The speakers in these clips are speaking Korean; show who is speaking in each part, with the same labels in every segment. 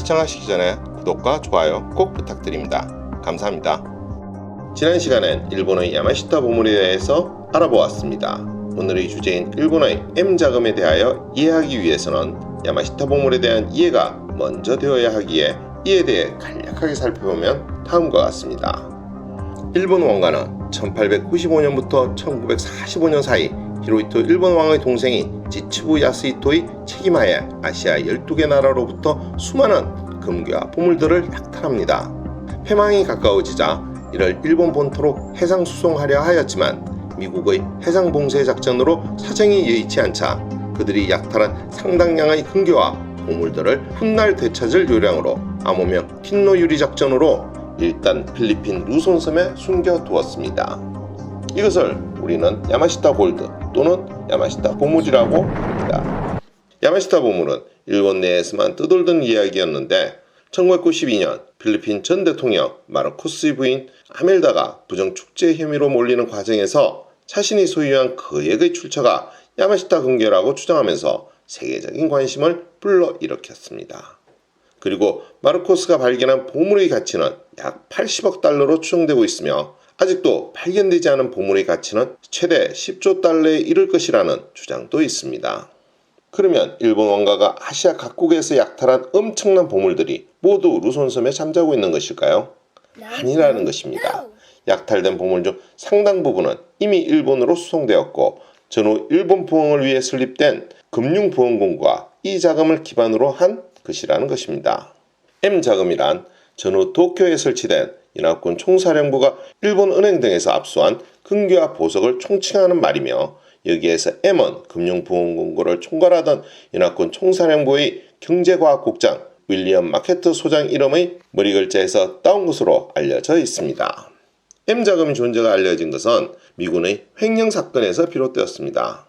Speaker 1: 시청하시기 전에 구독과 좋아요 꼭 부탁드립니다. 감사합니다. 지난 시간엔 일본의 야마시타 보물에 대해서 알아보았습니다. 오늘의 주제인 일본의 M자금에 대하여 이해하기 위해서는 야마시타 보물에 대한 이해가 먼저 되어야 하기에 이에 대해 간략하게 살펴보면 다음과 같습니다. 일본 왕가는 1895년부터 1945년 사이 히로히토 일본 왕의 동생이 지츠부 야스히토의 책임하에 아시아 12개 나라로부터 수많은 금괴와 보물들을 약탈합니다. 패망이 가까워지자 이를 일본 본토로 해상 수송하려 하였지만 미국의 해상 봉쇄 작전으로 사정이 여의치 않자 그들이 약탈한 상당량의 금괴와 보물들을 훗날 되찾을 요량으로 암호명 킨노 유리 작전으로 일단 필리핀 루손섬에 숨겨두었습니다. 이것을 우리는 야마시타 골드 또는 야마시타 보물이라고 합니다. 야마시타 보물은 일본 내에서만 떠돌던 이야기였는데 1992년 필리핀 전 대통령 마르코스의 부인 아멜다가 부정축제 혐의로 몰리는 과정에서 자신이 소유한 거액의 출처가 야마시타 금괴라고 주장하면서 세계적인 관심을 불러일으켰습니다. 그리고 마르코스가 발견한 보물의 가치는 약 80억 달러로 추정되고 있으며 아직도 발견되지 않은 보물의 가치는 최대 10조 달러에 이를 것이라는 주장도 있습니다. 그러면 일본 왕가가 아시아 각국에서 약탈한 엄청난 보물들이 모두 루손섬에 잠자고 있는 것일까요? 아니라는 것입니다. 약탈된 보물 중 상당 부분은 이미 일본으로 수송되었고 전후 일본 부흥을 위해 설립된 금융보험공구가 이 자금을 기반으로 한 것이라는 것입니다. M자금이란 전후 도쿄에 설치된 연합군 총사령부가 일본 은행 등에서 압수한 금괴와 보석을 총칭하는 말이며 여기에서 M은 금융보험공구를 총괄하던 연합군 총사령부의 경제과학국장 윌리엄 마케트 소장 이름의 머리글자에서 따온 것으로 알려져 있습니다. M자금의 존재가 알려진 것은 미군의 횡령사건에서 비롯되었습니다.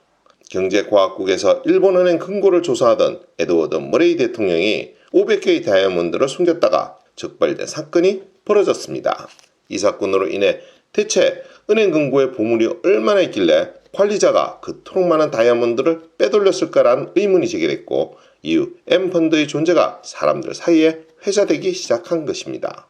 Speaker 1: 경제과학국에서 일본은행 금고를 조사하던 에드워드 머레이 대통령이 500개의 다이아몬드를 숨겼다가 적발된 사건이 벌어졌습니다. 이 사건으로 인해 대체 은행 금고에 보물이 얼마나 있길래 관리자가 그토록 많은 다이아몬드를 빼돌렸을까라는 의문이 제기됐고 이후 M펀드의 존재가 사람들 사이에 회자되기 시작한 것입니다.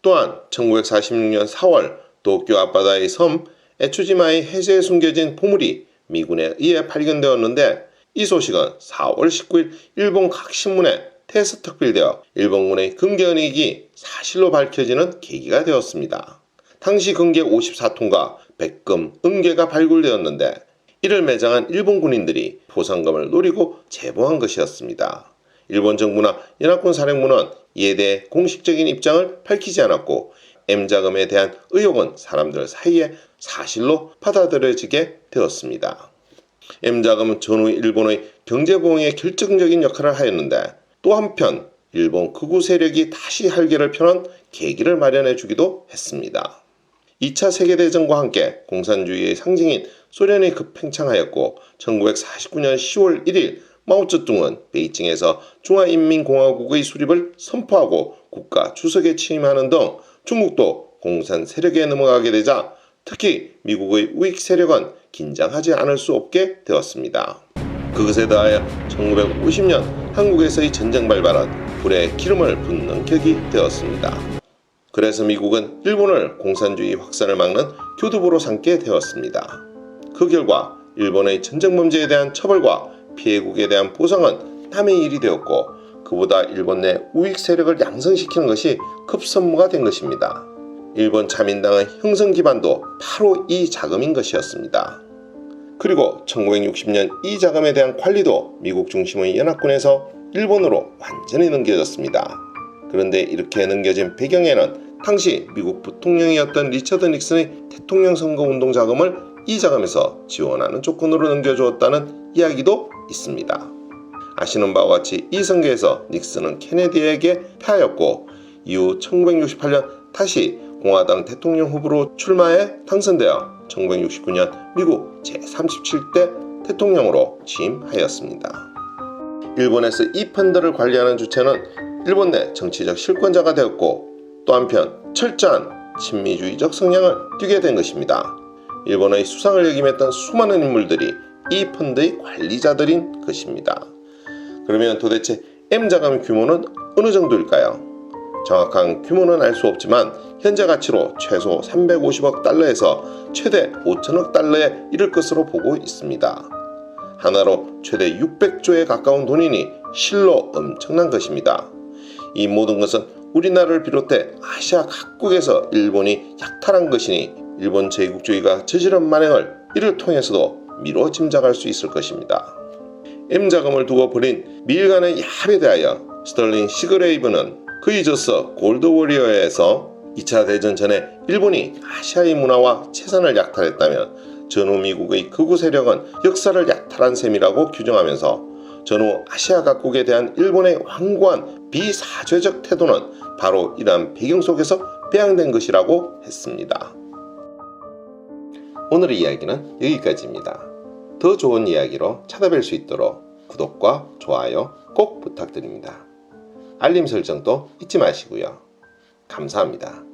Speaker 1: 또한 1946년 4월 도쿄 앞바다의 섬 에추지마의 해저에 숨겨진 보물이 미군에 의해 발견되었는데 이 소식은 4월 19일 일본 각 신문에 태스특필되어 일본군의 금괴은행이 사실로 밝혀지는 계기가 되었습니다. 당시 금괴 54톤과 백금, 은괴가 발굴되었는데 이를 매장한 일본 군인들이 포상금을 노리고 제보한 것이었습니다. 일본 정부나 연합군 사령부는 이에 대해 공식적인 입장을 밝히지 않았고 M자금에 대한 의혹은 사람들 사이에 사실로 받아들여지게 되었습니다. M자금은 전후 일본의 경제부흥에 결정적인 역할을 하였는데 또 한편 일본 극우 세력이 다시 활개를 펴는 계기를 마련해 주기도 했습니다. 2차 세계대전과 함께 공산주의의 상징인 소련이 급팽창하였고 1949년 10월 1일 마오쩌둥은 베이징에서 중화인민공화국의 수립을 선포하고 국가 주석에 취임하는 등 중국도 공산 세력에 넘어가게 되자 특히 미국의 우익 세력은 긴장하지 않을 수 없게 되었습니다. 그것에 더하여 1950년 한국에서의 전쟁 발발은 불에 기름을 붓는 격이 되었습니다. 그래서 미국은 일본을 공산주의 확산을 막는 교두보로 삼게 되었습니다. 그 결과 일본의 전쟁 범죄에 대한 처벌과 피해국에 대한 보상은 남의 일이 되었고 그보다 일본 내 우익 세력을 양성시키는 것이 급선무가 된 것입니다. 일본 자민당의 형성 기반도 바로 이 자금인 것이었습니다. 그리고 1960년 이 자금에 대한 관리도 미국 중심의 연합군에서 일본으로 완전히 넘겨졌습니다. 그런데 이렇게 넘겨진 배경에는 당시 미국 부통령이었던 리처드 닉슨의 대통령 선거 운동 자금을 이 자금에서 지원하는 조건으로 넘겨주었다는 이야기도 있습니다. 아시는 바와 같이 이 선거에서 닉슨은 케네디에게 패하였고 이후 1968년 다시 공화당 대통령 후보로 출마해 당선되어 1969년 미국 제37대 대통령으로 취임하였습니다. 일본에서 이 펀드를 관리하는 주체는 일본 내 정치적 실권자가 되었고 또 한편 철저한 친미주의적 성향을 띠게 된 것입니다. 일본의 수상을 역임했던 수많은 인물들이 이 펀드의 관리자들인 것입니다. 그러면 도대체 M자금 규모는 어느 정도일까요? 정확한 규모는 알 수 없지만 현재 가치로 최소 350억 달러에서 최대 5천억 달러에 이를 것으로 보고 있습니다. 하나로 최대 600조에 가까운 돈이니 실로 엄청난 것입니다. 이 모든 것은 우리나라를 비롯해 아시아 각국에서 일본이 약탈한 것이니 일본 제국주의가 저지른 만행을 이를 통해서도 미뤄 짐작할 수 있을 것입니다. M자금을 두고 벌인 미일 간의 야합에 대하여 스털링 시그레이브는 그의 저서 골드워리어에서 2차 대전 전에 일본이 아시아의 문화와 재산을 약탈했다면 전후 미국의 극우 세력은 역사를 약탈한 셈이라고 규정하면서 전후 아시아 각국에 대한 일본의 완고한 비사죄적 태도는 바로 이러한 배경 속에서 배양된 것이라고 했습니다. 오늘의 이야기는 여기까지입니다. 더 좋은 이야기로 찾아뵐 수 있도록 구독과 좋아요 꼭 부탁드립니다. 알림 설정도 잊지 마시고요. 감사합니다.